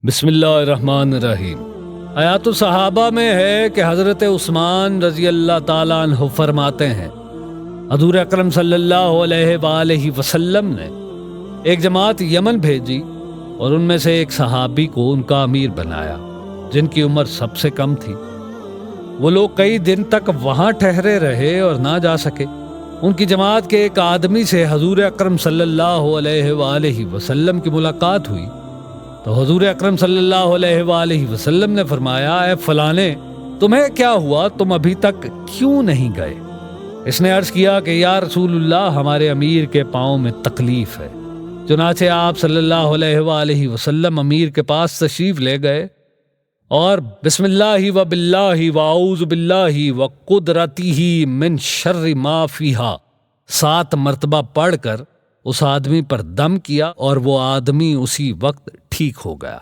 بسم اللہ الرحمن الرحیم۔ حیات الصحابہ میں ہے کہ حضرت عثمان رضی اللہ تعالیٰ عنہ فرماتے ہیں، حضور اکرم صلی اللہ علیہ وآلہ وسلم نے ایک جماعت یمن بھیجی اور ان میں سے ایک صحابی کو ان کا امیر بنایا جن کی عمر سب سے کم تھی۔ وہ لوگ کئی دن تک وہاں ٹھہرے رہے اور نہ جا سکے۔ ان کی جماعت کے ایک آدمی سے حضور اکرم صلی اللہ علیہ وآلہ وسلم کی ملاقات ہوئی تو حضور اکرم صلی اللہ علیہ وآلہ وسلم نے فرمایا، اے فلانے، تمہیں کیا ہوا؟ تم ابھی تک کیوں نہیں گئے؟ اس نے عرض کیا کہ یا رسول اللہ، ہمارے امیر کے پاؤں میں تکلیف ہے۔ چنانچہ آپ صلی اللہ علیہ وآلہ وسلم امیر کے پاس تشریف لے گئے اور بسم اللہ و باللہ و اعوذ باللہ و قدرتہ من شر ما فیہا 7 مرتبہ پڑھ کر اس آدمی پر دم کیا اور وہ آدمی اسی وقت ٹھیک ہو گیا۔